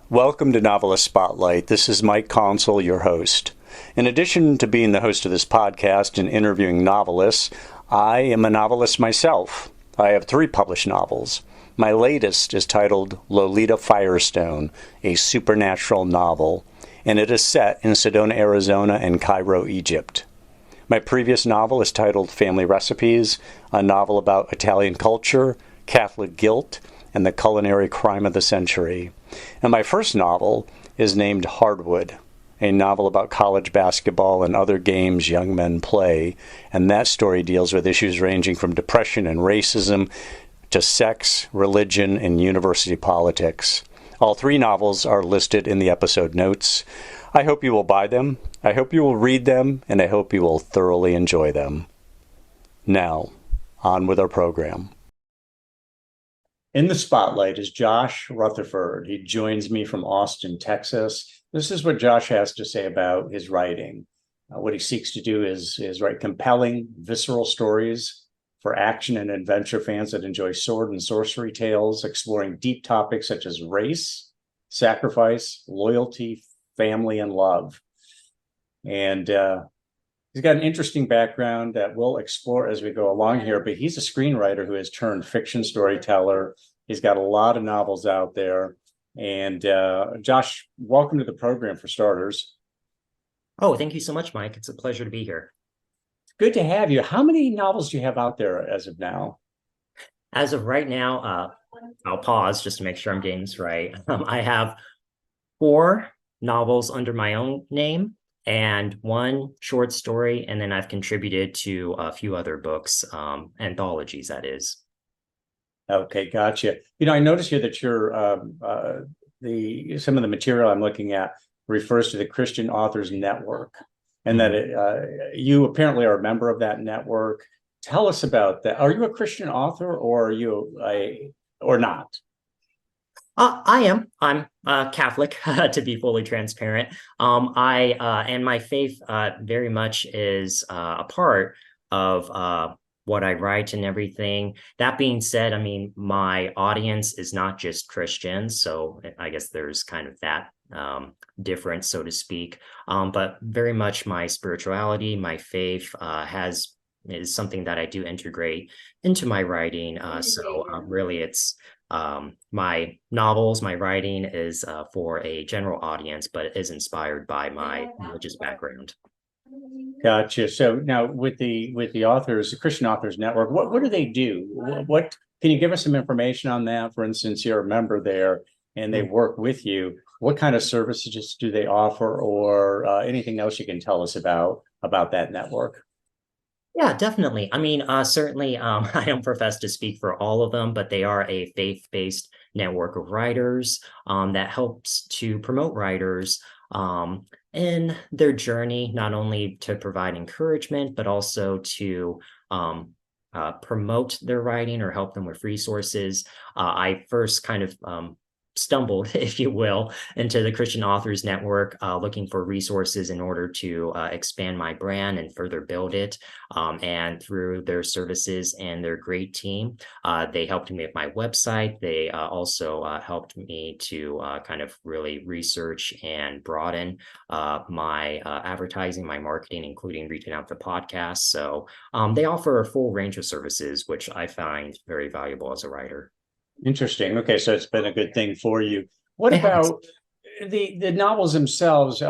Welcome to Novelist Spotlight. This is Mike Consul, your host. In addition to being the host of this podcast and interviewing novelists, I am a novelist myself. I have 3 published novels. My latest is titled Lolita Firestone, a supernatural novel, and it is set in Sedona, Arizona and Cairo, Egypt. My previous novel is titled Family Recipes, a novel about Italian culture, Catholic guilt, and the culinary crime of the century. And my first novel is named Hardwood, a novel about college basketball and other games young men play. And that story deals with issues ranging from depression and racism to sex, religion, and university politics. All 3 novels are listed in the episode notes. I hope you will buy them, I hope you will read them, and I hope you will thoroughly enjoy them. Now, on with our program. In the spotlight is Josh Rutherford. He joins me from Austin, Texas. This is what Josh has to say about his writing. What he seeks to do is write compelling, visceral stories for action and adventure fans that enjoy sword and sorcery tales, exploring deep topics such as race, sacrifice, loyalty, family, and love. And he's got an interesting background that we'll explore as we go along here, but he's a screenwriter who has turned fiction storyteller. He's got a lot of novels out there. And Josh, welcome to the program for starters. Oh, thank you so much, Mike. It's a pleasure to be here. Good to have you. How many novels do you have out there as of now? As of right now, I'll pause just to make sure I'm getting this right. I have 4 novels under my own name and 1 short story, and then I've contributed to a few other books, anthologies, that is. Okay, gotcha. I noticed here that you're some of the material I'm looking at refers to the Christian Authors Network, and that you apparently are a member of that network. Tell us about that. Are you a Christian author, or are you or not? I am. I'm Catholic, to be fully transparent. I and my faith very much is a part of what I write and everything. That being said, I mean, my audience is not just Christians, so I guess there's kind of that difference, so to speak. But very much my spirituality, my faith is something that I do integrate into my writing. So really, it's my novels, my writing is for a general audience, but it is inspired by my religious background. Gotcha. So now with the authors, the Christian Authors Network, what do they do? What can you give us some information on that? For instance, you're a member there and they work with you. What kind of services do they offer, or anything else you can tell us about that network? Yeah, definitely. I mean, certainly, I don't profess to speak for all of them, but they are a faith-based network of writers that helps to promote writers in their journey, not only to provide encouragement, but also to promote their writing or help them with resources. I first kind of stumbled, if you will, into the Christian Authors Network, looking for resources in order to expand my brand and further build it. And through their services and their great team, they helped me with my website. They also helped me to kind of really research and broaden my advertising, my marketing, including reaching out to podcasts. So they offer a full range of services, which I find very valuable as a writer. Interesting. Okay, so it's been a good thing for you. What It has. about the novels themselves?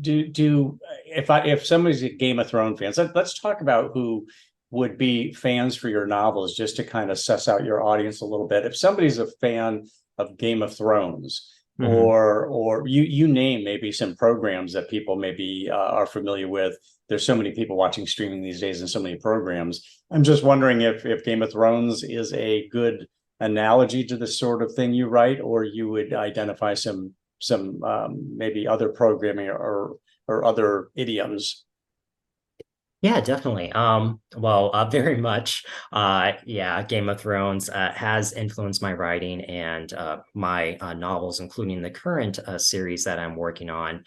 If somebody's a Game of Thrones fans, let's talk about who would be fans for your novels, just to kind of suss out your audience a little bit. If somebody's a fan of Game of Thrones, Mhm. or you name maybe some programs that people maybe are familiar with. There's so many people watching streaming these days and so many programs. I'm just wondering if Game of Thrones is a good analogy to the sort of thing you write, or you would identify some maybe other programming or other idioms. Yeah, definitely. Very much. Yeah, Game of Thrones has influenced my writing and my novels, including the current series that I'm working on,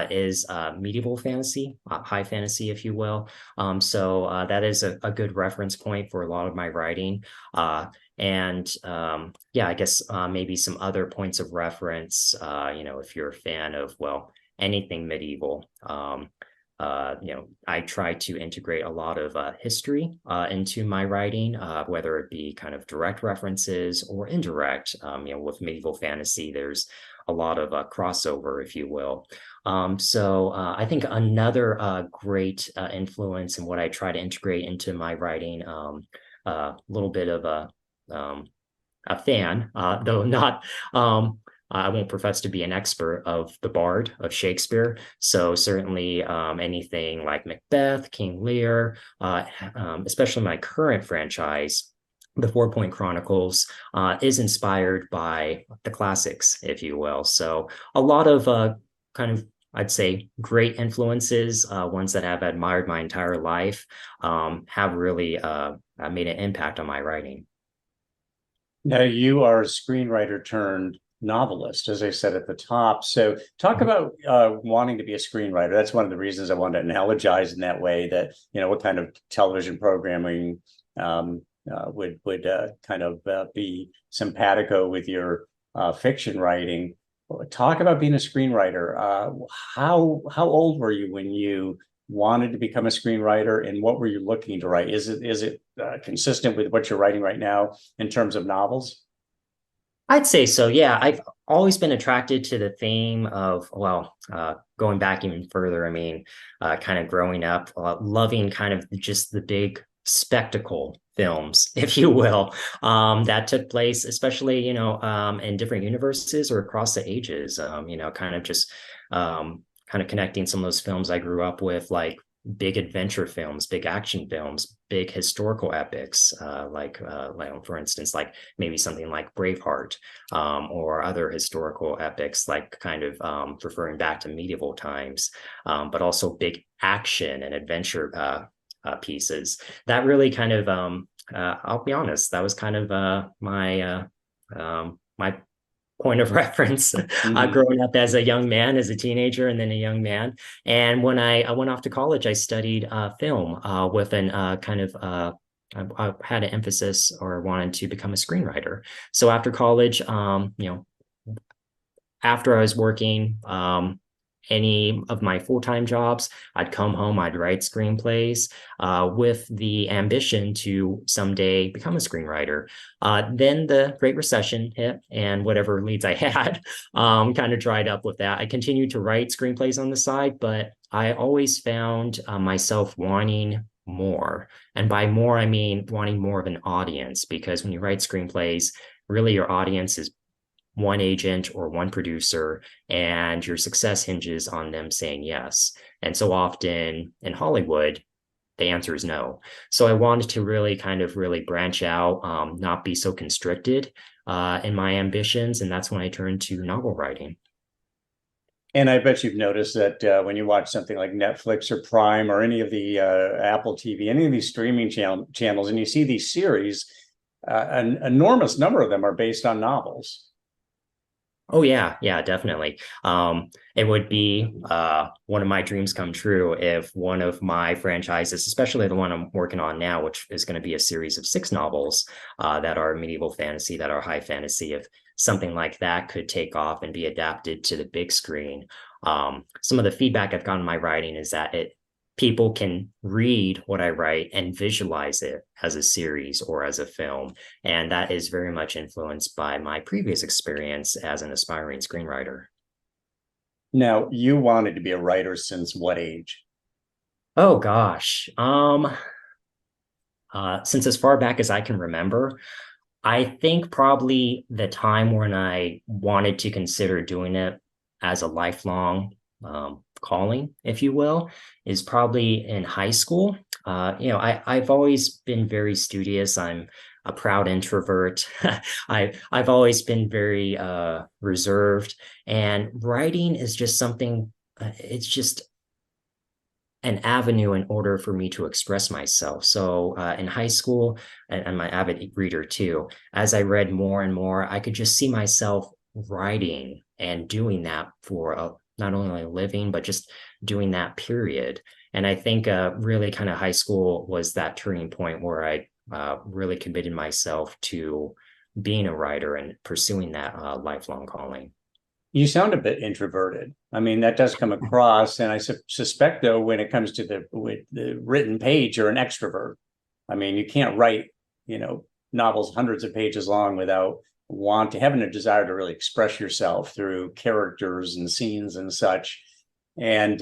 is medieval fantasy, high fantasy, if you will. So that is a good reference point for a lot of my writing. And yeah, I guess maybe some other points of reference, if you're a fan of, well, anything medieval. I try to integrate a lot of history into my writing, whether it be kind of direct references or indirect. With medieval fantasy, there's a lot of crossover, if you will. So I think another great influence and what I try to integrate into my writing, a little bit of um, a fan, though not. I won't profess to be an expert of the Bard of Shakespeare. So certainly anything like Macbeth, King Lear, especially my current franchise, the Fourpointe Chronicles, is inspired by the classics, if you will. So a lot of kind of I'd say great influences, ones that I've admired my entire life, have really made an impact on my writing. Now, you are a screenwriter turned novelist, as I said at the top. So, talk about wanting to be a screenwriter. That's one of the reasons I wanted to analogize in that way. That what kind of television programming would kind of be simpatico with your fiction writing. Talk about being a screenwriter. How old were you when you wanted to become a screenwriter, and what were you looking to write? Is it consistent with what you're writing right now in terms of novels? I'd say so. Yeah, I've always been attracted to the theme of, going back even further. I mean, kind of growing up, loving kind of just the big spectacle films, if you will, that took place, especially, in different universes or across the ages, kind of just kind of connecting some of those films I grew up with, like big adventure films, big action films, big historical epics, like for instance, like maybe something like Braveheart, or other historical epics, like kind of referring back to medieval times, but also big action and adventure pieces. That really kind of, I'll be honest, that was kind of my point of reference Mhm. growing up as a young man, as a teenager, and then a young man. And when I went off to college, I studied film with an kind of I had an emphasis or wanted to become a screenwriter. So after college, after I was working any of my full-time jobs, I'd come home, I'd write screenplays with the ambition to someday become a screenwriter. Then the Great Recession hit, and whatever leads I had kind of dried up with that. I continued to write screenplays on the side, but I always found myself wanting more. And by more, I mean wanting more of an audience, because when you write screenplays, really your audience is one agent or one producer, and your success hinges on them saying yes. And so often in Hollywood, the answer is no. So I wanted to really kind of really branch out, not be so constricted in my ambitions. And that's when I turned to novel writing. And I bet you've noticed that when you watch something like Netflix or Prime or any of the Apple TV, any of these streaming channels, and you see these series, an enormous number of them are based on novels. Oh yeah, yeah, definitely. It would be one of my dreams come true if one of my franchises, especially the one I'm working on now, which is going to be a series of 6 novels that are medieval fantasy, that are high fantasy, if something like that could take off and be adapted to the big screen. Some of the feedback I've gotten in my writing is that people can read what I write and visualize it as a series or as a film. And that is very much influenced by my previous experience as an aspiring screenwriter. Now, you wanted to be a writer since what age? Oh gosh. Since as far back as I can remember, I think probably the time when I wanted to consider doing it as a lifelong calling, if you will, is probably in high school. I've always been very studious. I'm a proud introvert. I've always been very reserved, and writing is just something. It's just an avenue in order for me to express myself. So in high school, and I'm an avid reader too, as I read more and more, I could just see myself writing and doing that for not only a living, but just doing that period. And I think really kind of high school was that turning point where I really committed myself to being a writer and pursuing that lifelong calling. You sound a bit introverted. I mean, that does come across, and I suspect, though, when it comes to the written page, you're an extrovert. I mean, you can't write, novels hundreds of pages long without having a desire to really express yourself through characters and scenes and such. And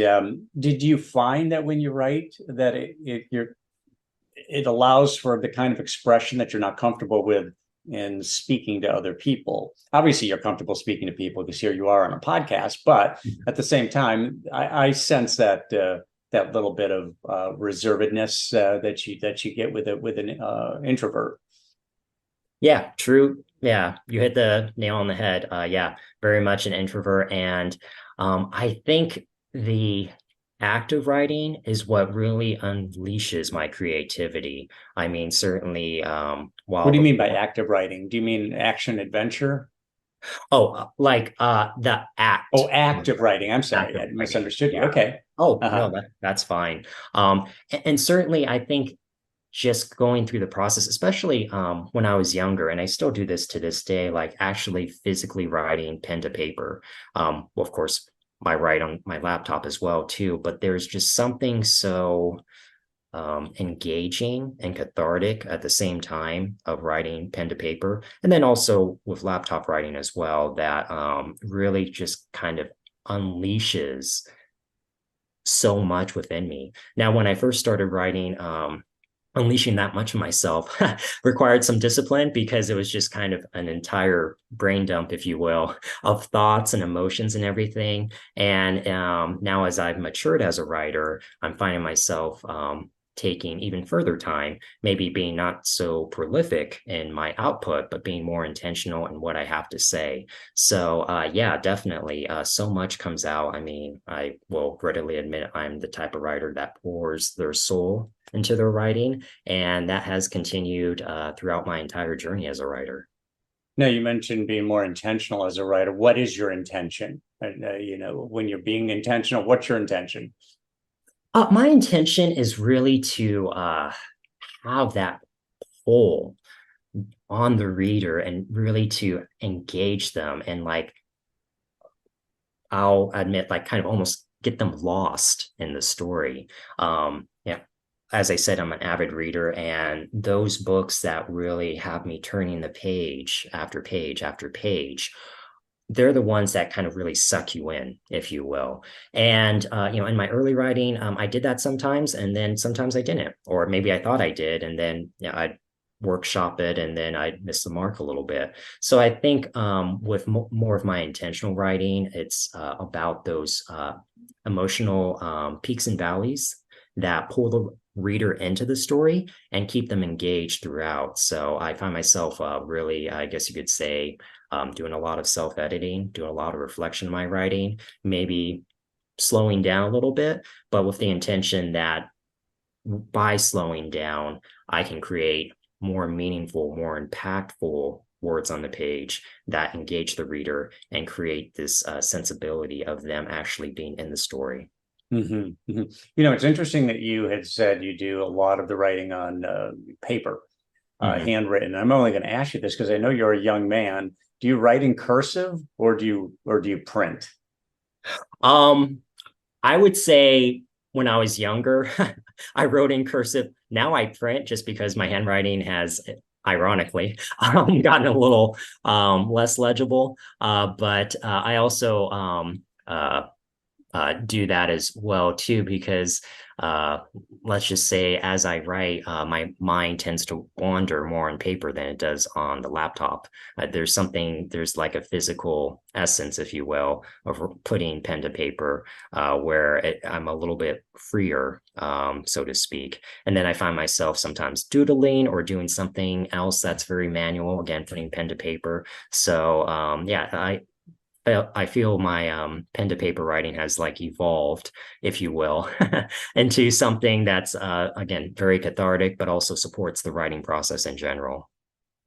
did you find that when you write that it allows for the kind of expression that you're not comfortable with in speaking to other people? Obviously, you're comfortable speaking to people because here you are on a podcast, but at the same time, I sense that that little bit of reservedness that you get with an introvert. Yeah, true. Yeah, you hit the nail on the head. Yeah, very much an introvert. And I think the act of writing is what really unleashes my creativity. I mean, certainly, What while do you mean by before, active writing? Do you mean action adventure? like the Oh, act of active writing. I'm sorry, act of I writing. misunderstood you. Yeah. Okay. Oh, no, Uh-huh. that's fine. And certainly, I think just going through the process, especially when I was younger, and I still do this to this day, like actually physically writing pen to paper. Well, of course, I write on my laptop as well too, but there's just something so engaging and cathartic at the same time of writing pen to paper, and then also with laptop writing as well, that really just kind of unleashes so much within me. Now, when I first started writing, unleashing that much of myself required some discipline because it was just kind of an entire brain dump, if you will, of thoughts and emotions and everything. And now, as I've matured as a writer, I'm finding myself taking even further time, maybe being not so prolific in my output, but being more intentional in what I have to say. So, yeah, definitely. So much comes out. I mean, I will readily admit I'm the type of writer that pours their soul into their writing, and that has continued throughout my entire journey as a writer. Now, you mentioned being more intentional as a writer. What is your intention? And, when you're being intentional, what's your intention? My intention is really to have that pull on the reader and really to engage them and like I'll admit, like kind of almost get them lost in the story. Yeah, as I said, I'm an avid reader, and those books that really have me turning the page after page after page, they're the ones that kind of really suck you in, if you will. And in my early writing, I did that sometimes, and then sometimes I didn't, or maybe I thought I did, and then I workshop it and then I miss the mark a little bit. So I think with more of my intentional writing, it's about those emotional peaks and valleys that pull the reader into the story and keep them engaged throughout. So I find myself really, I guess you could say, doing a lot of self-editing, doing a lot of reflection in my writing, maybe slowing down a little bit, but with the intention that by slowing down, I can create more meaningful, more impactful words on the page that engage the reader and create this sensibility of them actually being in the story. Mm-hmm. Mm-hmm. It's interesting that you had said you do a lot of the writing on paper, Mm-hmm. handwritten. I'm only going to ask you this because I know you're a young man. Do you write in cursive or do you print? Um, I would say when I was younger, I wrote in cursive. Now I print just because my handwriting has, ironically, gotten a little less legible. But I also do that as well too because uh, let's just say as I write, my mind tends to wander more on paper than it does on the laptop. There's like a physical essence, if you will, of putting pen to paper where I'm a little bit freer, so to speak. And then I find myself sometimes doodling or doing something else that's very manual, again, putting pen to paper. So yeah, I feel my pen to paper writing has like evolved, if you will, into something that's again very cathartic, but also supports the writing process in general.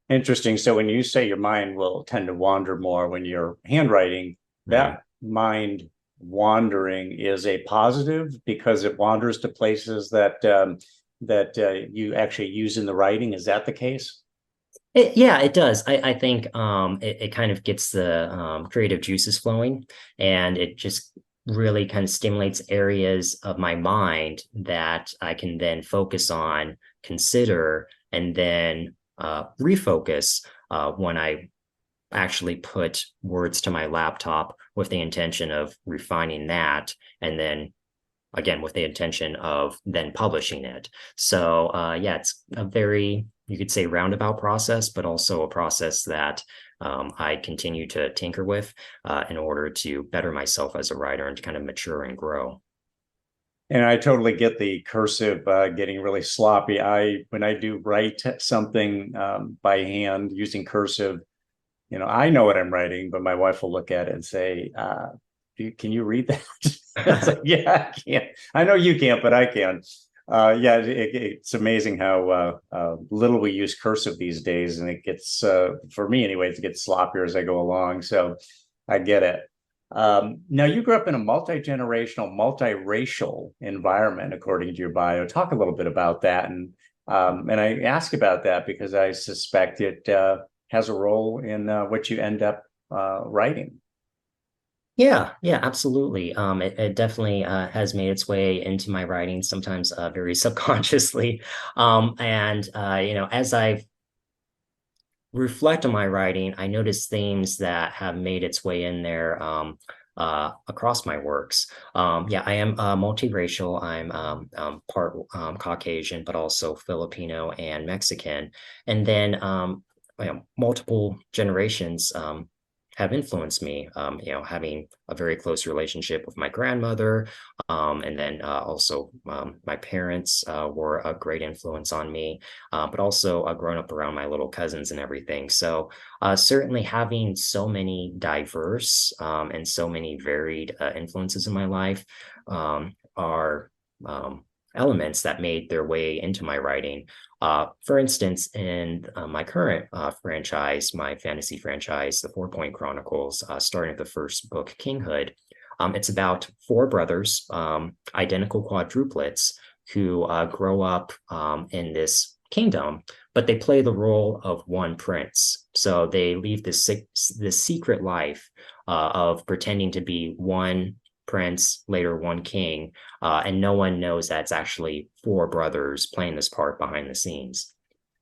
Interesting. So when you say your mind will tend to wander more when you're handwriting, Mhm. that mind wandering is a positive because it wanders to places that you actually use in the writing. Is that the case? Yeah, it does. I think it kind of gets the creative juices flowing, and it just really kind of stimulates areas of my mind that I can then focus on, consider, and then refocus when I actually put words to my laptop with the intention of refining that, and then again with the intention of then publishing it. So yeah, it's a very, you could say, roundabout process, but also a process that I continue to tinker with in order to better myself as a writer and to kind of mature and grow. And I totally get the cursive getting really sloppy. When I do write something by hand using cursive, I know what I'm writing, but my wife will look at it and say, can you read that? It's like, yeah, I can't. I know you can't, but I can. Yeah, it's amazing how little we use cursive these days, and it gets, for me anyways, it gets sloppier as I go along. So I get it. Now, you grew up in a multi-generational, multiracial environment, according to your bio. Talk a little bit about that, and I ask about that because I suspect it has a role in what you end up writing. Yeah, yeah, absolutely. It definitely has made its way into my writing, sometimes very subconsciously. And as I've reflect on my writing, I notice themes that have made its way in there across my works. Yeah, I am multiracial. I'm part Caucasian, but also Filipino and Mexican. And then multiple generations have influenced me. Having a very close relationship with my grandmother, and then also my parents were a great influence on me, but also growing up around my little cousins and everything. So certainly having so many diverse and so many varied influences in my life are elements that made their way into my writing. For instance, in my current franchise, my fantasy franchise, the Fourpointe Chronicles, starting at the first book, Kinghood, it's about four brothers, identical quadruplets, who grow up in this kingdom, but they play the role of one prince. So they leave this secret life of pretending to be one prince, later one king, and no one knows that it's actually four brothers playing this part behind the scenes.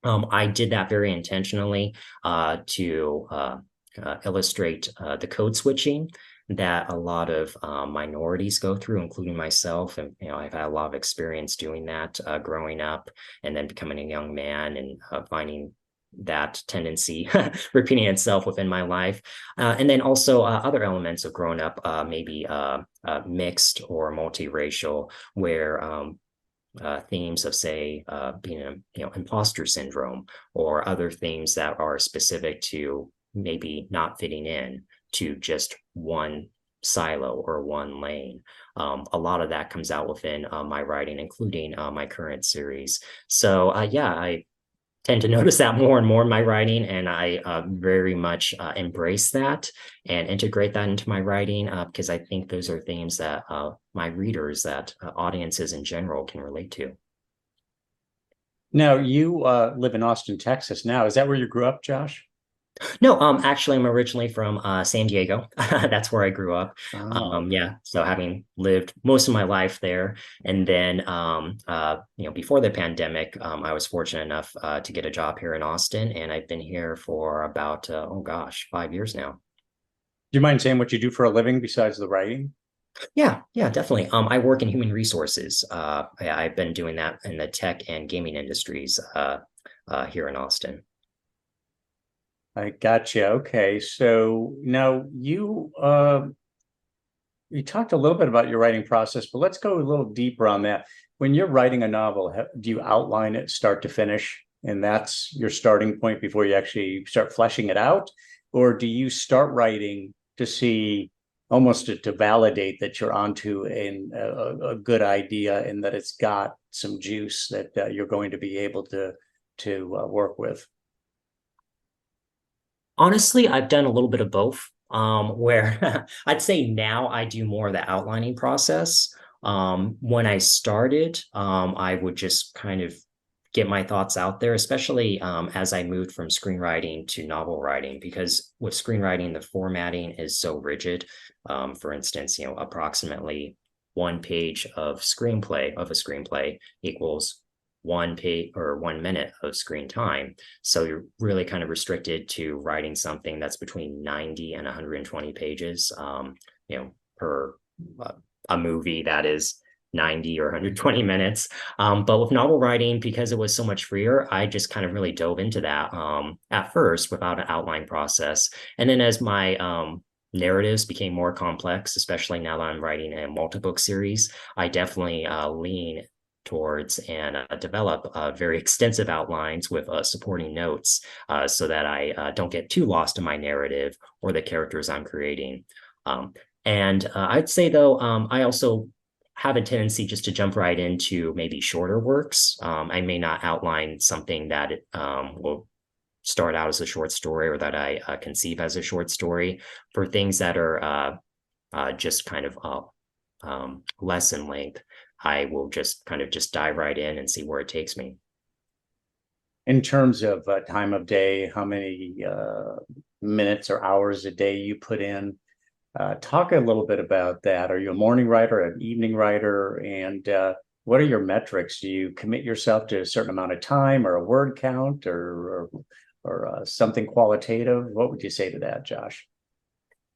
I did that very intentionally to illustrate the code switching that a lot of minorities go through, including myself. And I've had a lot of experience doing that growing up, and then becoming a young man and finding that tendency repeating itself within my life. And then also other elements of growing up, maybe mixed or multiracial, where themes of, say, being a imposter syndrome, or other themes that are specific to maybe not fitting in to just one silo or one lane. A lot of that comes out within my writing, including my current series. So yeah, I tend to notice that more and more in my writing, and I very much embrace that and integrate that into my writing because I think those are themes that my readers, that audiences in general, can relate to. Now, you live in Austin, Texas now. Is that where you grew up, Josh? No, actually, I'm originally from San Diego. That's where I grew up. Oh, Yeah, so having lived most of my life there, and then before the pandemic, I was fortunate enough to get a job here in Austin, and I've been here for about oh gosh, 5 years now. do you mind saying what you do for a living besides the writing? Yeah, yeah, definitely. I work in human resources. I've been doing that in the tech and gaming industries here in Austin. I gotcha. Okay, so now you talked a little bit about your writing process, but let's go a little deeper on that. When you're writing a novel, do you outline it start to finish, and that's your starting point before you actually start fleshing it out? Or do you start writing to see, almost to validate that you're onto a good idea and that it's got some juice that you're going to be able to work with? Honestly, I've done a little bit of both, where I'd say now I do more of the outlining process. When I started, I would just kind of get my thoughts out there, especially as I moved from screenwriting to novel writing, because with screenwriting, the formatting is so rigid. For instance, approximately 1 page of a screenplay equals 1 page or 1 minute of screen time. So you're really kind of restricted to writing something that's between 90 and 120 pages, per a movie that is 90 or 120 minutes. But with novel writing, because it was so much freer, I just kind of really dove into that at first without an outline process. And then as my narratives became more complex, especially now that I'm writing a multi-book series, I definitely lean towards and develop very extensive outlines with supporting notes so that I don't get too lost in my narrative or the characters I'm creating. And I'd say, though, I also have a tendency just to jump right into maybe shorter works. I may not outline something that will start out as a short story or that I conceive as a short story for things that are just kind of less in length. I will just kind of just dive right in and see where it takes me. In terms of time of day, how many minutes or hours a day you put in? Talk a little bit about that. Are you a morning writer, an evening writer? And what are your metrics? Do you commit yourself to a certain amount of time or a word count or something qualitative? What would you say to that, Josh?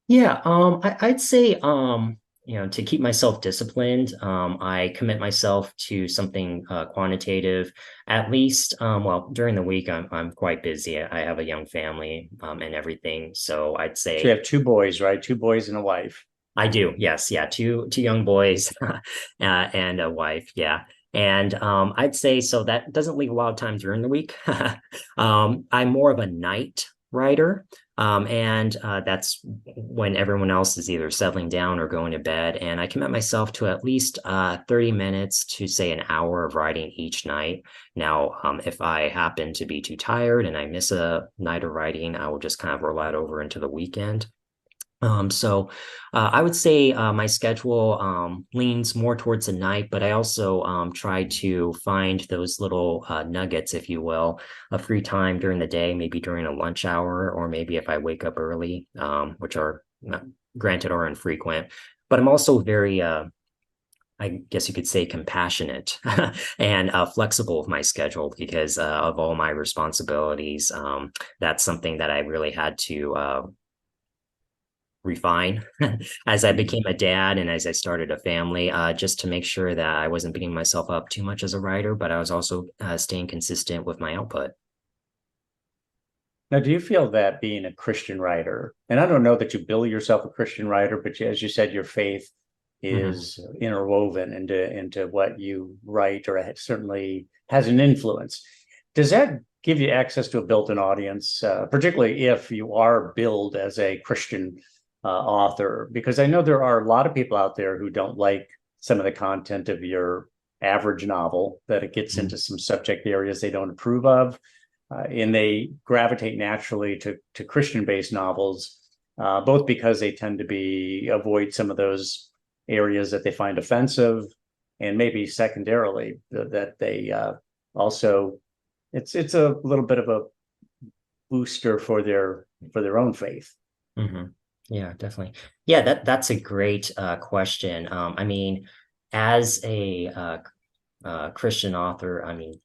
Yeah, I'd say, to keep myself disciplined, I commit myself to something quantitative. At least, well, during the week, I'm quite busy. I have a young family and everything, so I'd So you say have two boys, right? Two boys and a wife. I do. Yes, yeah, two young boys and a wife. Yeah. And I'd say so that doesn't leave a lot of time during the week. I'm more of a night writer. And that's when everyone else is either settling down or going to bed. And I commit myself to at least 30 minutes to say an hour of writing each night. Now, if I happen to be too tired and I miss a night of writing, I will just kind of roll that over into the weekend. So I would say my schedule leans more towards the night, but I also try to find those little nuggets, if you will, of free time during the day, maybe during a lunch hour, or maybe if I wake up early, which are granted are infrequent. But I'm also very, I guess you could say, compassionate and flexible with my schedule because of all my responsibilities. That's something that I really had to refine as I became a dad and as I started a family, just to make sure that I wasn't beating myself up too much as a writer, but I was also staying consistent with my output. Now, do you feel that being a Christian writer, and I don't know that you bill yourself a Christian writer, but as you said, your faith Mhm. is interwoven into what you write, or it certainly has an influence. Does that give you access to a built-in audience, particularly if you are billed as a Christian author? Because I know there are a lot of people out there who don't like some of the content of your average novel, that it gets Mhm. into some subject areas they don't approve of, and they gravitate naturally to Christian-based novels, both because they tend to be avoid some of those areas that they find offensive, and maybe secondarily that they also it's a little bit of a booster for their own faith. Mhm. Yeah, definitely. Yeah, that's a great question. I mean, as a Christian author, I mean,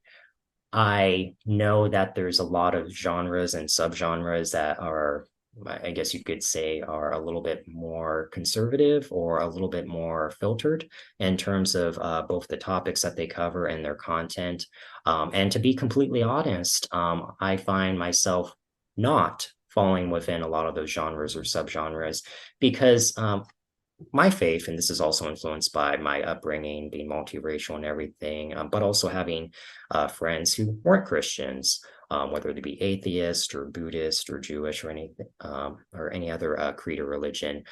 I know that there's a lot of genres and subgenres that are, I guess you could say, are a little bit more conservative or a little bit more filtered in terms of both the topics that they cover and their content. And to be completely honest, I find myself not falling within a lot of those genres or subgenres because my faith, and this is also influenced by my upbringing, being multiracial and everything, but also having friends who weren't Christians. whether they be atheist or Buddhist or Jewish or any other creed or religion.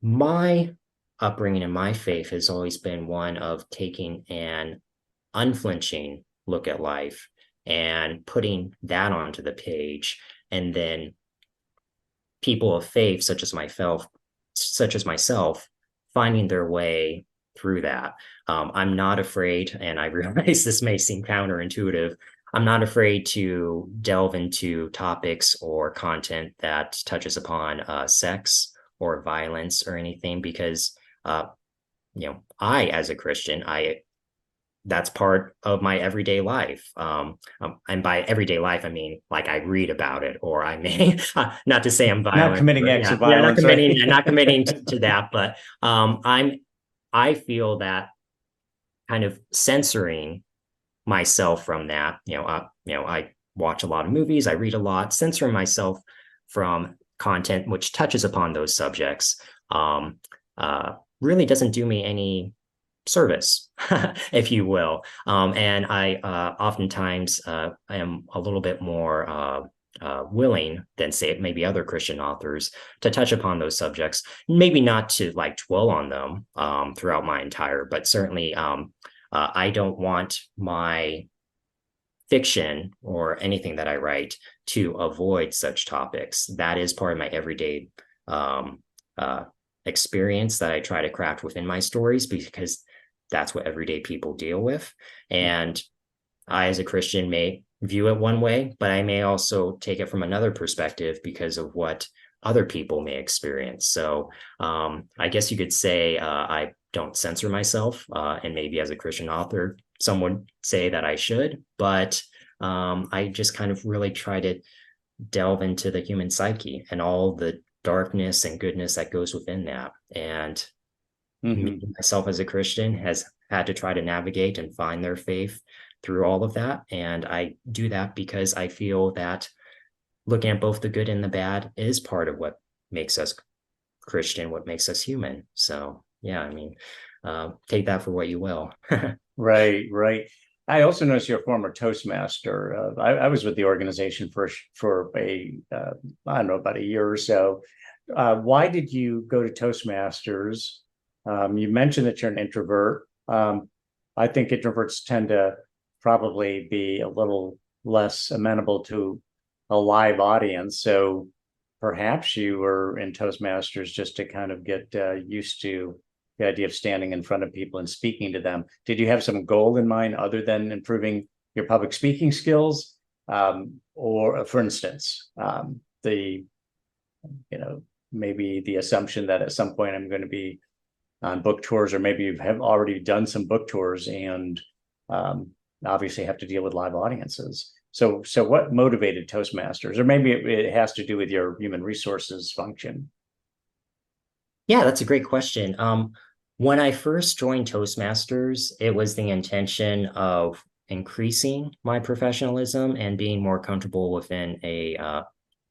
My upbringing in my faith has always been one of taking an unflinching look at life and putting that onto the page, and then people of faith such as myself finding their way through that. I'm not afraid, and I realize this may seem counterintuitive, I'm not afraid to delve into topics or content that touches upon sex or violence or anything, because I, as a Christian, that's part of my everyday life. And by everyday life, I mean, like, I read about it, or I may, not to say I'm violent. Not committing acts of violence, not committing to that, but I feel that kind of censoring myself from that, I watch a lot of movies, I read a lot, censoring myself from content which touches upon those subjects, really doesn't do me any service, if you will. And I oftentimes am a little bit more willing than, say, maybe other Christian authors to touch upon those subjects, maybe not to like dwell on them throughout my entire, but certainly I don't want my fiction or anything that I write to avoid such topics. That is part of my everyday experience that I try to craft within my stories, because that's what everyday people deal with. And I, as a Christian, may view it one way, but I may also take it from another perspective because of what other people may experience. So I guess you could say I don't censor myself, and maybe as a Christian author, some would say that I should, but I just kind of really try to delve into the human psyche and all the darkness and goodness that goes within that. And me, myself as a Christian, has had to try to navigate and find their faith through all of that. And I do that because I feel that looking at both the good and the bad is part of what makes us Christian, what makes us human. So yeah, I mean, take that for what you will. Right, right. I also noticed you're a former Toastmaster. I was with the organization for I don't know, about a year or so. Why did you go to Toastmasters? You mentioned that you're an introvert. I think introverts tend to probably be a little less amenable to a live audience. So perhaps you were in Toastmasters just to kind of get used to the idea of standing in front of people and speaking to them. Did you have some goal in mind other than improving your public speaking skills? Or for instance, maybe the assumption that at some point I'm going to be on book tours, or maybe you have already done some book tours and obviously have to deal with live audiences. So what motivated Toastmasters? Or maybe it has to do with your human resources function. Yeah, that's a great question. When I first joined Toastmasters, it was the intention of increasing my professionalism and being more comfortable within a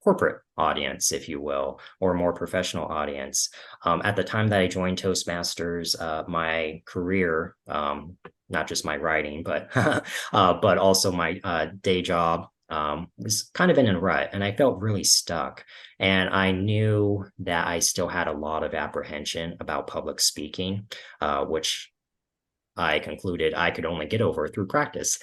corporate audience, if you will, or more professional audience. At the time that I joined Toastmasters, my career, not just my writing, but but also my day job, was kind of in a rut, and I felt really stuck. And I knew that I still had a lot of apprehension about public speaking, which I concluded I could only get over through practice.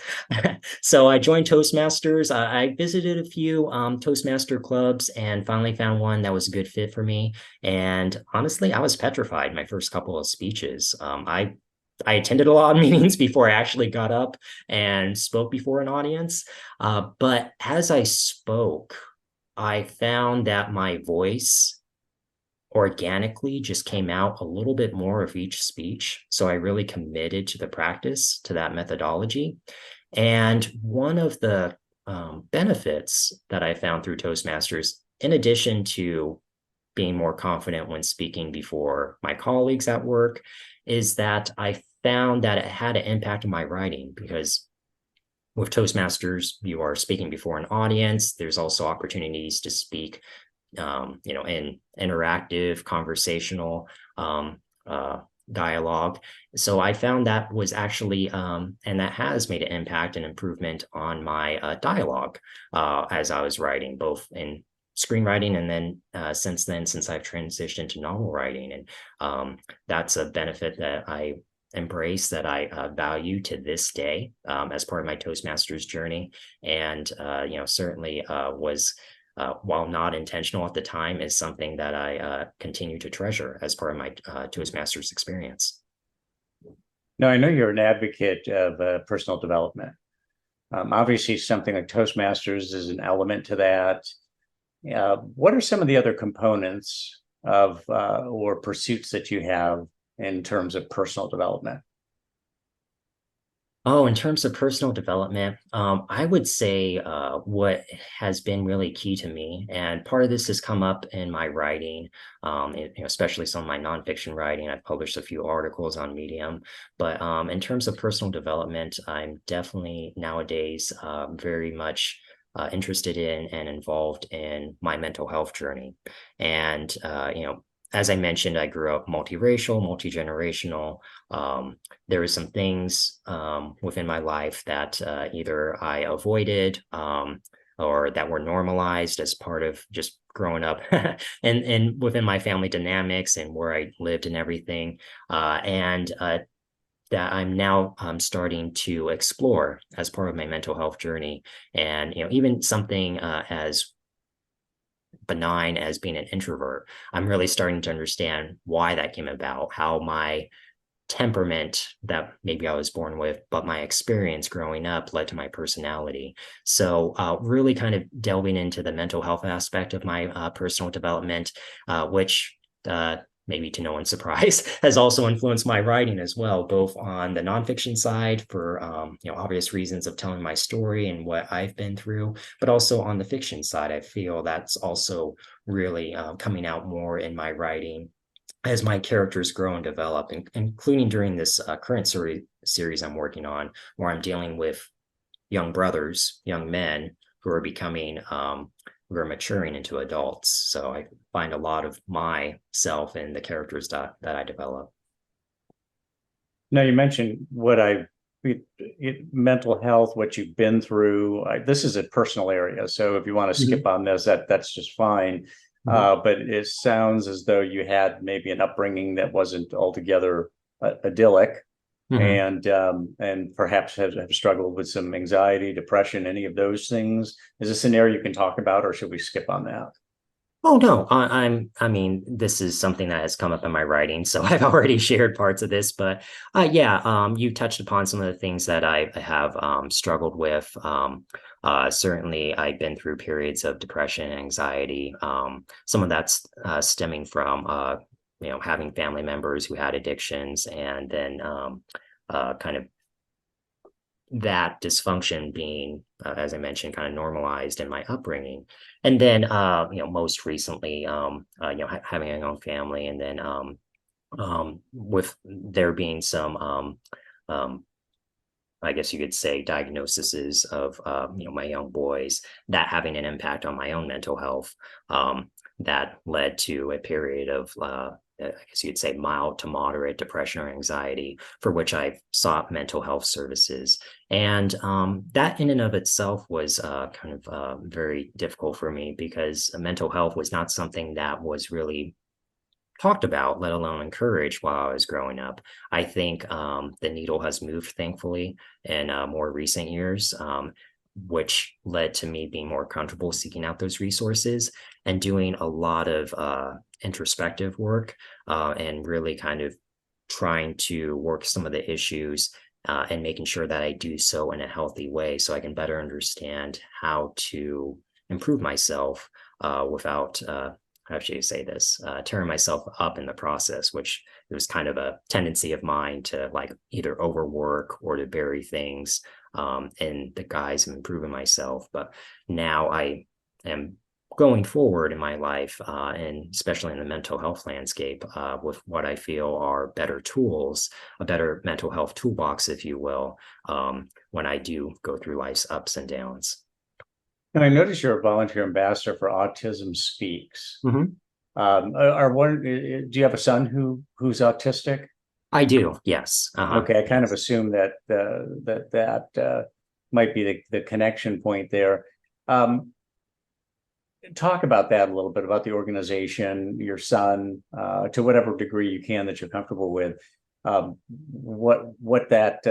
So I joined Toastmasters. I visited a few Toastmaster clubs and finally found one that was a good fit for me. And honestly, I was petrified my first couple of speeches. I attended a lot of meetings before I actually got up and spoke before an audience. But as I spoke, I found that my voice organically just came out a little bit more of each speech. So I really committed to the practice, to that methodology. And one of the benefits that I found through Toastmasters, in addition to being more confident when speaking before my colleagues at work, is that I found that it had an impact on my writing, because with Toastmasters, you are speaking before an audience. There's also opportunities to speak in interactive, conversational dialogue. So I found that was actually, and that has made an impact and improvement on my dialogue as I was writing, both in screenwriting and then since I've transitioned into novel writing. And that's a benefit that I embrace, that I value to this day as part of my Toastmasters journey. And, certainly was while not intentional at the time, is something that I continue to treasure as part of my Toastmasters experience. Now, I know you're an advocate of personal development. Obviously, something like Toastmasters is an element to that. What are some of the other components of or pursuits that you have in terms of personal development? Oh, in terms of personal development, I would say what has been really key to me, and part of this has come up in my writing, especially some of my nonfiction writing. I've published a few articles on Medium, but in terms of personal development, I'm definitely nowadays very much interested in and involved in my mental health journey. And, as I mentioned, I grew up multiracial, multigenerational. There were some things within my life that either I avoided or that were normalized as part of just growing up and within my family dynamics and where I lived and everything. And that I'm now starting to explore as part of my mental health journey. And, even something as benign as being an introvert, I'm really starting to understand why that came about, how my temperament that maybe I was born with, but my experience growing up led to my personality. So, really kind of delving into the mental health aspect of my personal development, which maybe to no one's surprise, has also influenced my writing as well, both on the nonfiction side for obvious reasons of telling my story and what I've been through, but also on the fiction side. I feel that's also really coming out more in my writing as my characters grow and develop, including during this current series I'm working on, where I'm dealing with young brothers, young men who are becoming, who are maturing into adults. So I find a lot of myself in the characters that I develop. Now, you mentioned mental health, what you've been through. This is a personal area, so if you want to skip on this, that's just fine. But it sounds as though you had maybe an upbringing that wasn't altogether idyllic, and perhaps have struggled with some anxiety, depression, any of those things. Is this an area you can talk about, or should we skip on that? Oh no, I mean, this is something that has come up in my writing, so I've already shared parts of this, but yeah, you touched upon some of the things that I have struggled with. Certainly, I've been through periods of depression, anxiety. Some of that's stemming from having family members who had addictions, and then kind of that dysfunction being, as I mentioned, kind of normalized in my upbringing. And then, most recently, having a young family, and then with there being some, I guess you could say, diagnoses of, my young boys, that having an impact on my own mental health, that led to a period of, I guess you'd say, mild to moderate depression or anxiety, for which I sought mental health services. And that in and of itself was kind of very difficult for me, because mental health was not something that was really talked about, let alone encouraged, while I was growing up. I think the needle has moved, thankfully, in more recent years, which led to me being more comfortable seeking out those resources and doing a lot of introspective work, and really kind of trying to work some of the issues, and making sure that I do so in a healthy way, so I can better understand how to improve myself without how should you say this, tearing myself up in the process, which it was kind of a tendency of mine to like either overwork or to bury things in the guise of improving myself. But now I am going forward in my life, and especially in the mental health landscape, with what I feel are better tools, a better mental health toolbox, if you will, when I do go through life's ups and downs. And I notice you're a volunteer ambassador for Autism Speaks. Mm-hmm. Do you have a son who's autistic? I do, yes. Okay, I kind of Yes. assume that might be the connection point there. Um, Talk about that a little bit about the organization, your son, to whatever degree you can that you're comfortable with. What that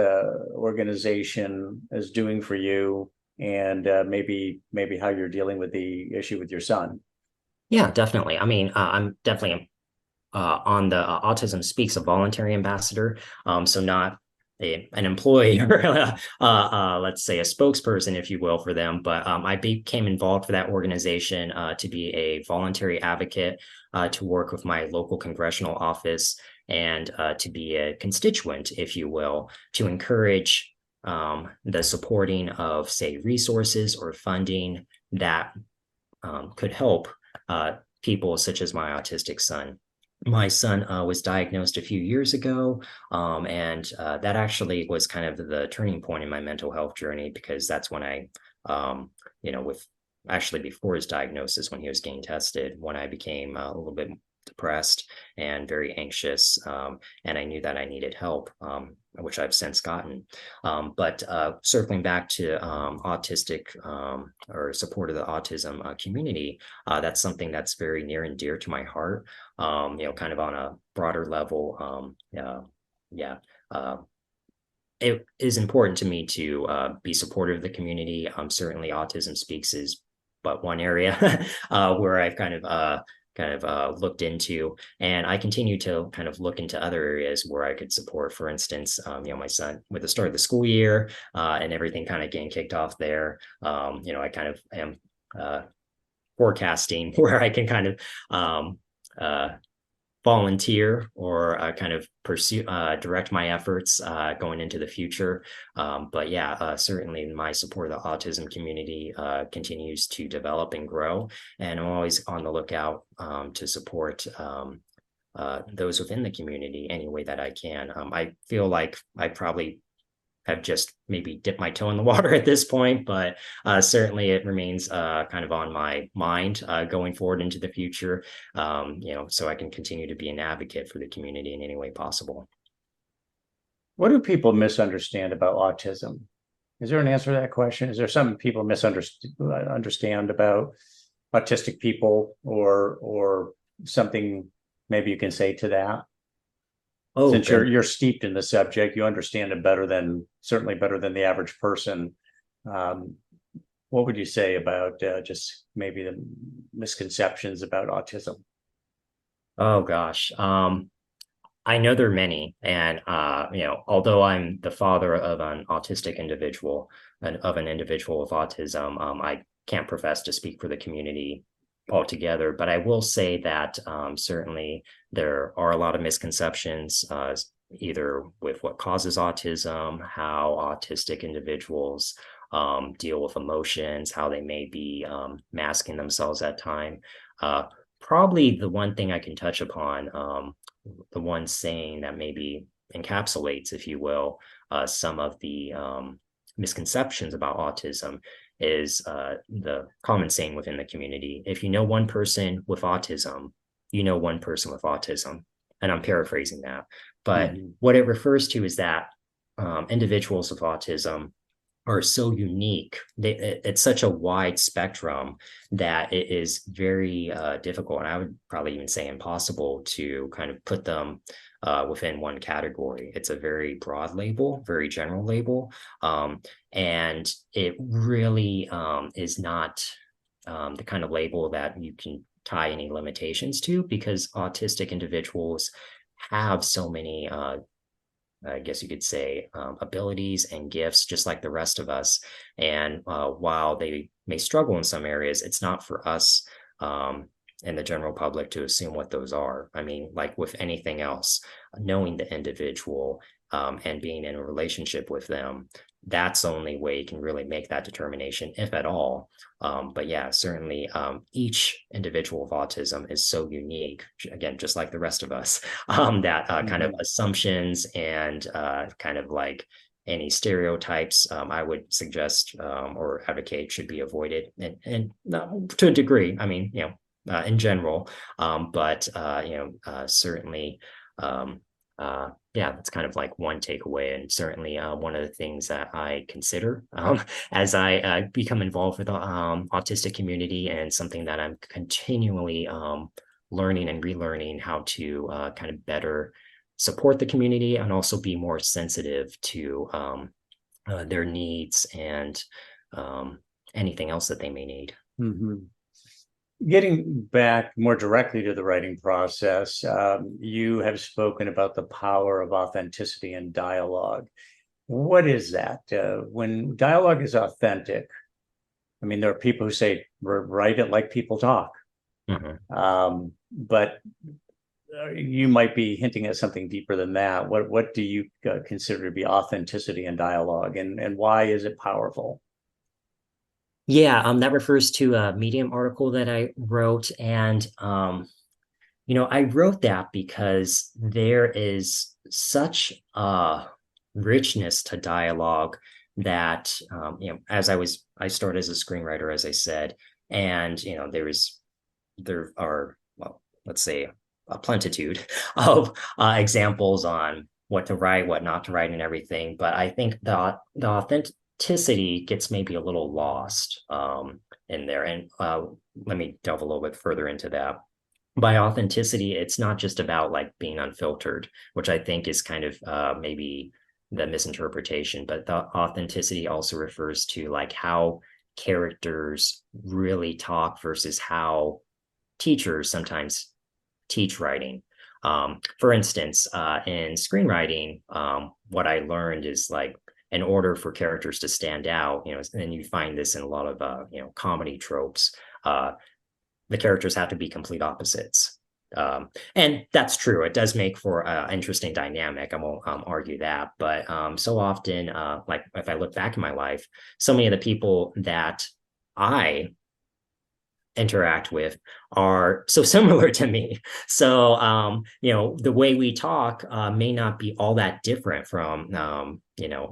organization is doing for you, and maybe how you're dealing with the issue with your son. Yeah, definitely. I mean, I'm definitely on the Autism Speaks, a voluntary ambassador. So not an employee or let's say a spokesperson, if you will, for them. But I became involved for that organization to be a voluntary advocate, to work with my local congressional office, and to be a constituent, if you will, to encourage the supporting of, say, resources or funding that could help people such as my autistic son. My son was diagnosed a few years ago, and that actually was kind of the turning point in my mental health journey, because that's when with actually before his diagnosis, when he was getting tested, when I became a little bit depressed and very anxious, and I knew that I needed help, which I've since gotten. But circling back to autistic or support of the autism community, that's something that's very near and dear to my heart. Kind of on a broader level. Yeah. Uh, it is important to me to be supportive of the community. Certainly, Autism Speaks is but one area where I've kind of looked into, and I continue to kind of look into other areas where I could support. For instance, my son with the start of the school year and everything kind of getting kicked off there. I kind of am forecasting where I can kind of uh, volunteer or kind of pursue direct my efforts going into the future. But yeah, certainly my support of the autism community continues to develop and grow, and I'm always on the lookout to support those within the community any way that I can. I feel like I probably have just maybe dipped my toe in the water at this point, but certainly it remains kind of on my mind going forward into the future, so I can continue to be an advocate for the community in any way possible. What do people misunderstand about autism? Is there an answer to that question? Is there something people misunderstand about autistic people, or something maybe you can say to that? Oh, Since you're good. you're steeped in the subject, you understand it certainly better than the average person. Um, what would you say about just maybe the misconceptions about autism? Oh gosh. I know there are many, and although I'm the father of an autistic individual, of an individual with autism, I can't profess to speak for the community altogether. But I will say that certainly there are a lot of misconceptions, either with what causes autism, how autistic individuals deal with emotions, how they may be masking themselves at time. Uh, Probably the one thing I can touch upon. The one saying that maybe encapsulates, if you will, some of the misconceptions about autism is the common saying within the community. If you know one person with autism, you know one person with autism. And I'm paraphrasing that. But Mhm. what it refers to is that individuals with autism are so unique. It's such a wide spectrum that it is very difficult, and I would probably even say impossible, to kind of put them within one category. It's a very broad label, very general label, and it really is not the kind of label that you can tie any limitations to, because autistic individuals have so many I guess you could say, abilities and gifts, just like the rest of us. And while they may struggle in some areas, it's not for us and the general public to assume what those are. I mean, like with anything else, knowing the individual and being in a relationship with them, that's the only way you can really make that determination, if at all. But yeah, certainly each individual with autism is so unique, again, just like the rest of us, that kind of Mhm. assumptions and kind of like any stereotypes, I would suggest or advocate should be avoided, and to a degree. I mean, in general, but certainly. yeah, that's kind of like one takeaway, and certainly one of the things that I consider as I become involved with the autistic community, and something that I'm continually learning and relearning how to kind of better support the community, and also be more sensitive to their needs and anything else that they may need. Mm-hmm. Getting back more directly to the writing process, you have spoken about the power of authenticity in dialogue. What is that? When dialogue is authentic, I mean, there are people who say, write it like people talk. But you might be hinting at something deeper than that. What do you consider to be authenticity in dialogue, and why is it powerful? Yeah, that refers to a Medium article that I wrote. And, I wrote that because there is such a richness to dialogue that, I started as a screenwriter, as I said, and, there are, well, let's say a plentitude of examples on what to write, what not to write, and everything. But I think the authenticity gets maybe a little lost in there. And let me delve a little bit further into that. By authenticity, it's not just about like being unfiltered, which I think is kind of maybe the misinterpretation, but the authenticity also refers to like how characters really talk versus how teachers sometimes teach writing. For instance, in screenwriting, what I learned is like, in order for characters to stand out, and you find this in a lot of comedy tropes, the characters have to be complete opposites. And that's true. It does make for an interesting dynamic. I won't argue that. But so often, like if I look back in my life, so many of the people that I interact with are so similar to me. So, the way we talk may not be all that different from,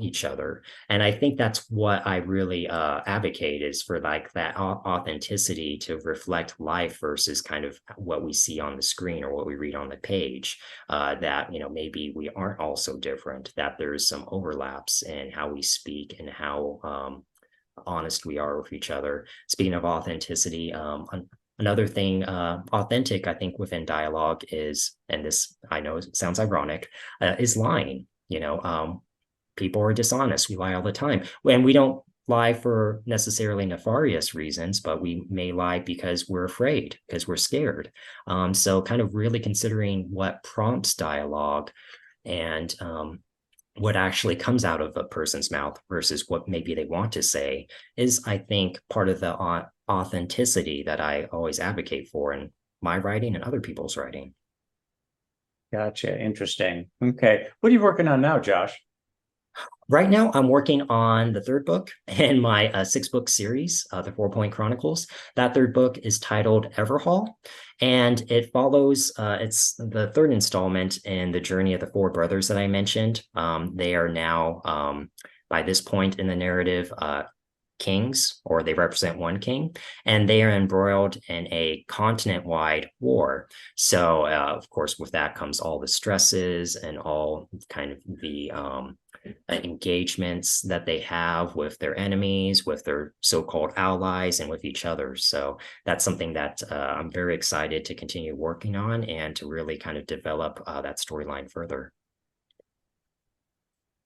each other. And I think that's what I really advocate, is for like that authenticity to reflect life versus kind of what we see on the screen or what we read on the page. That, maybe we aren't all so different, that there's some overlaps in how we speak and how, honest we are with each other. Speaking of authenticity, another thing authentic, I think, within dialogue is, and this I know sounds ironic, is lying. People are dishonest. We lie all the time. And we don't lie for necessarily nefarious reasons, but we may lie because we're afraid, because we're scared. So kind of really considering what prompts dialogue, and what actually comes out of a person's mouth versus what maybe they want to say, is, I think, part of the authenticity that I always advocate for in my writing and other people's writing. Gotcha. Interesting. Okay. What are you working on now, Josh? Right now, I'm working on the third book in my 6-book series, the Fourpointe Chronicles. That third book is titled Everhall, and it follows, it's the third installment in the journey of the four brothers that I mentioned. They are now, by this point in the narrative, kings, or they represent one king, and they are embroiled in a continent-wide war. So, of course, with that comes all the stresses and all kind of the engagements that they have with their enemies, with their so-called allies, and with each other. So that's something that I'm very excited to continue working on, and to really kind of develop that storyline further.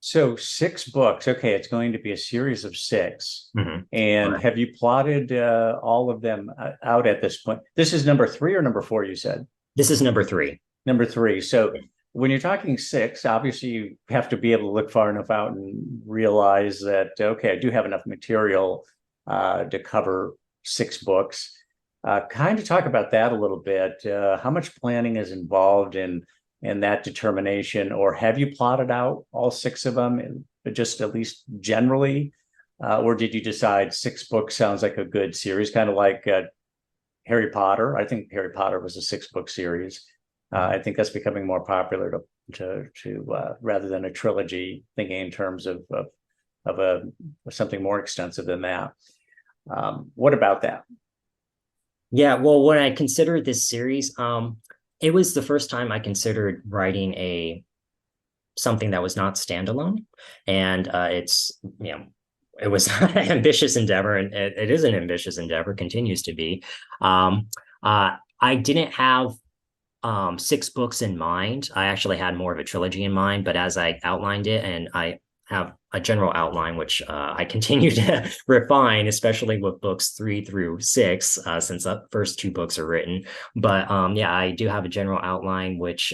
So 6 books. Okay, it's going to be a series of 6. Mm-hmm. And Right. have you plotted all of them out at this point? This is number 3 or number 4, you said? This is number 3. Number 3. So when you're talking 6, obviously you have to be able to look far enough out and realize that, okay, I do have enough material to cover 6 books. Kind of talk about that a little bit. How much planning is involved in that determination, or have you plotted out all 6 of them, just at least generally, or did you decide 6 books sounds like a good series, kind of like Harry Potter? I think Harry Potter was a 6-book series. I think that's becoming more popular to rather than a trilogy, thinking in terms of something more extensive than that. What about that? Yeah, well, when I considered this series, it was the first time I considered writing a something that was not standalone. And it was an ambitious endeavor, and it is an ambitious endeavor, continues to be. I didn't have 6 books in mind. I actually had more of a trilogy in mind, but as I outlined it, and I have a general outline, which I continue to refine, especially with books 3 through 6, since the first 2 books are written. But yeah, I do have a general outline, which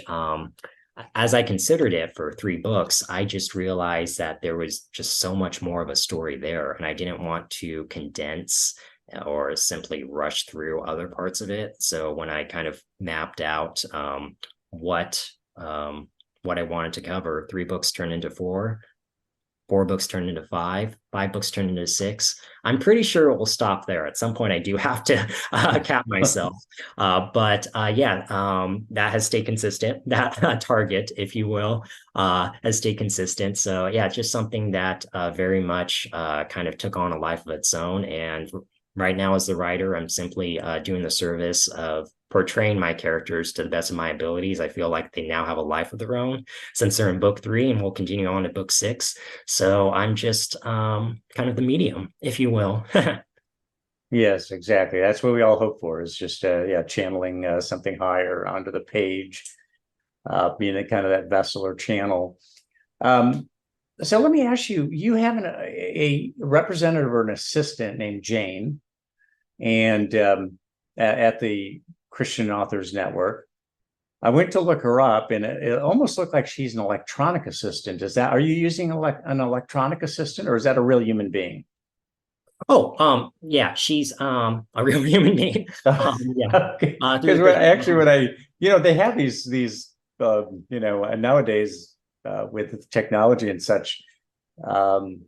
as I considered it for 3 books, I just realized that there was just so much more of a story there, and I didn't want to condense or simply rush through other parts of it. So when I kind of mapped out what what I wanted to cover, 3 books turned into 4 books turned into 5 books turned into 6. I'm pretty sure it will stop there. At some point, I do have to cap myself. But yeah, that has stayed consistent. That target, if you will, has stayed consistent. So yeah, just something that very much kind of took on a life of its own. And right now, as the writer, I'm simply doing the service of portraying my characters to the best of my abilities. I feel like they now have a life of their own since they're in book 3, and we'll continue on to book 6. So I'm just kind of the medium, if you will. Yes, exactly. That's what we all hope for, is just yeah, channeling something higher onto the page, being a kind of that vessel or channel. So let me ask you, you have a representative or an assistant named Jane, and at the Christian Authors Network. I went to look her up, and it almost looked like she's an electronic assistant. Are you using an electronic assistant, or is that a real human being? Oh, yeah, she's a real human being. Yeah. Okay. Through Because the actually, Christian. when they have these and nowadays with technology and such, um,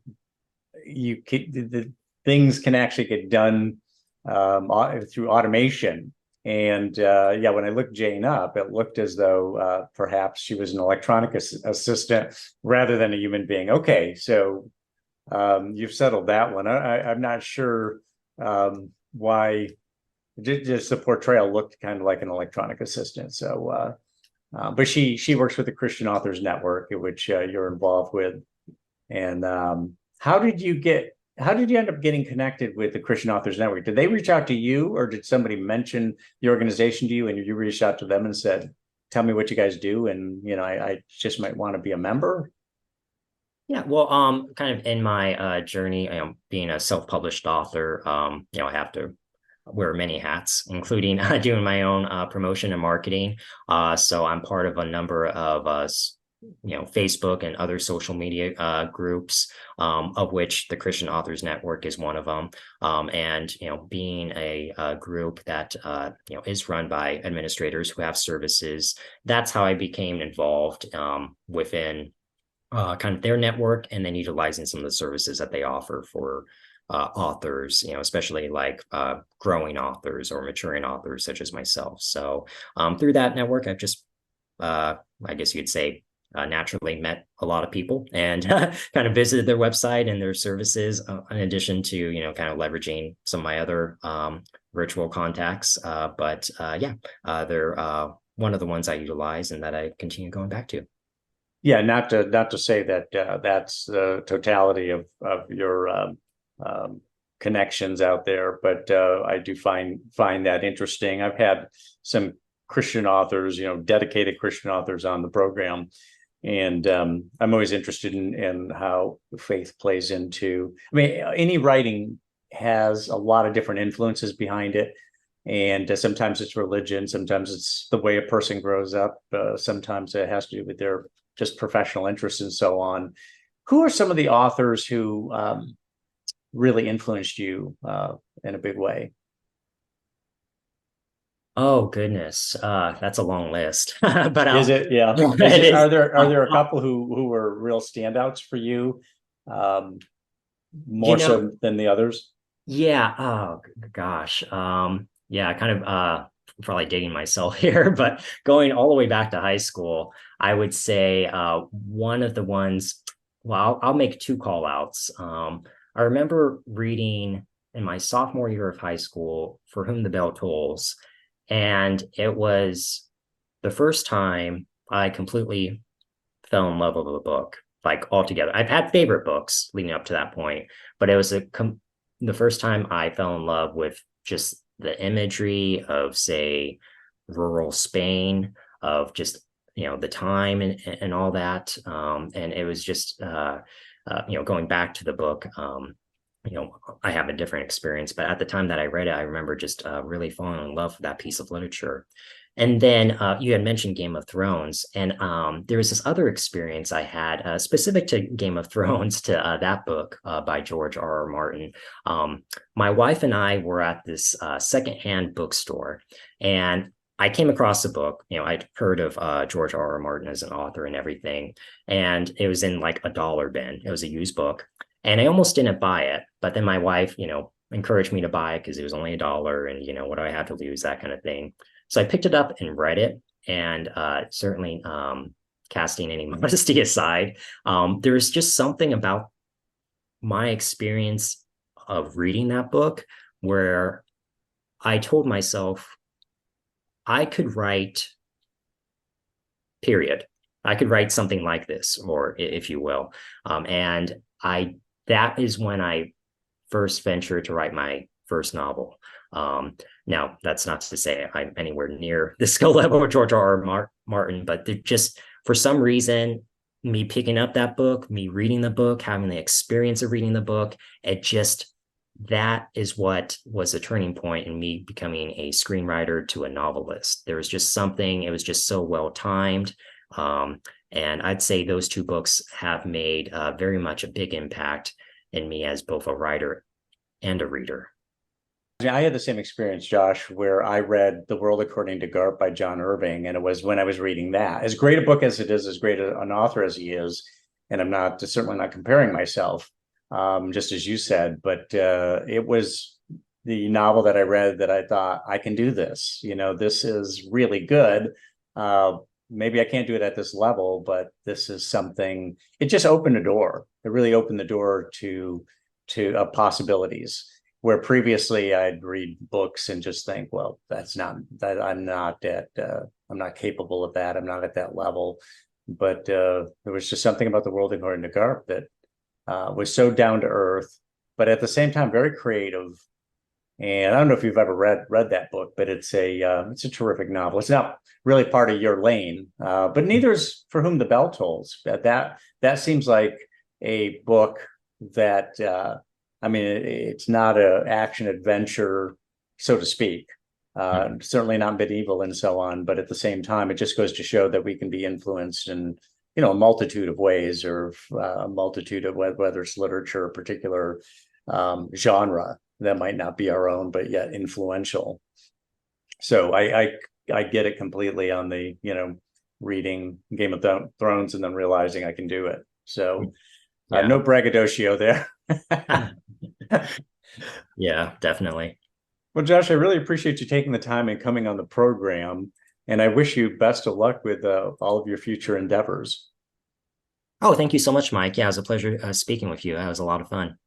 the things can actually get done through automation. And yeah, when I looked Jane up, it looked as though perhaps she was an electronic assistant rather than a human being. Okay, so you've settled that one. I'm not sure why. Just the portrayal looked kind of like an electronic assistant. So, but she works with the Christian Authors Network, which you're involved with. And how did you end up getting connected with the Christian Authors Network? Did they reach out to you, or did somebody mention the organization to you and you reached out to them and said, tell me what you guys do? And, I just might want to be a member. Yeah, well, kind of in my journey, being a self-published author, I have to wear many hats, including doing my own promotion and marketing. So I'm part of a number of Facebook and other social media groups, of which the Christian Authors Network is one of them. And being a group that is run by administrators who have services, that's how I became involved within kind of their network, and then utilizing some of the services that they offer for authors, especially like growing authors or maturing authors such as myself. So through that network, I've just, I guess you'd say, naturally met a lot of people and kind of visited their website and their services, in addition to, kind of leveraging some of my other virtual contacts. But yeah, they're one of the ones I utilize and that I continue going back to. Yeah, not to say that that's the totality of your connections out there, but I do find that interesting. I've had some Christian authors, dedicated Christian authors on the program, and I'm always interested in how faith plays into. I mean, any writing has a lot of different influences behind it. And sometimes it's religion, sometimes it's the way a person grows up, sometimes it has to do with their just professional interests and so on. Who are some of the authors who really influenced you in a big way? Oh goodness, that's a long list, but Is it? Yeah. it is. Are there a couple who were real standouts for you, um, You more know, so than the others? yeah. Oh gosh. Yeah, kind of probably dating myself here, but going all the way back to high school, I would say one of the ones, well, I'll make 2 call outs. I remember reading in my sophomore year of high school, For Whom the Bell Tolls, and it was the first time I completely fell in love with a book, like altogether. I've had favorite books leading up to that point, but it was the first time I fell in love with just the imagery of, say, rural Spain, of just, the time and all that. And it was just, going back to the book, I have a different experience, but at the time that I read it, I remember just really falling in love with that piece of literature. And then you had mentioned Game of Thrones, and there was this other experience I had specific to Game of Thrones, to that book by George R. R. Martin. My wife and I were at this secondhand bookstore, and I came across the book. I'd heard of George R. R. Martin as an author and everything, and it was in like a dollar bin. It was a used book, and I almost didn't buy it, but then my wife, encouraged me to buy it because it was only $1, and what do I have to lose, that kind of thing. So I picked it up and read it, and certainly, casting any modesty aside, there was just something about my experience of reading that book where I told myself I could write, period. I could write something like this, or if you will. And that is when I first ventured to write my first novel. Now, that's not to say I'm anywhere near the skill level of George R. R. Martin, but just for some reason, me picking up that book, me reading the book, having the experience of reading the book, that is what was a turning point in me becoming a screenwriter to a novelist. There was just something, it was just so well timed. And I'd say those two books have made very much a big impact in me as both a writer and a reader. I had the same experience, Josh, where I read The World According to Garp by John Irving, and it was when I was reading that. As great a book as it is, as great an author as he is, and I'm certainly not comparing myself, just as you said, but it was the novel that I read that I thought, I can do this. This is really good. Maybe I can't do it at this level, but this is something. It just opened a door. It really opened the door to possibilities, where previously I'd read books and just think, well, I'm not capable of that. I'm not at that level. But there was just something about The World According to Garp that was so down to earth, but at the same time very creative. And I don't know if you've ever read that book, but it's a terrific novel. It's not really part of your lane, but neither is For Whom the Bell Tolls. That seems like a book that it's not an action adventure, so to speak. Certainly not medieval and so on, but at the same time, it just goes to show that we can be influenced in a multitude of ways, or a multitude of whether it's literature, a particular genre that might not be our own, but yet influential. So I get it completely on the reading Game of Thrones and then realizing I can do it. So no braggadocio there. Yeah, definitely. Well, Josh, I really appreciate you taking the time and coming on the program, and I wish you best of luck with all of your future endeavors. Oh, thank you so much, Mike. Yeah, it was a pleasure speaking with you. That was a lot of fun.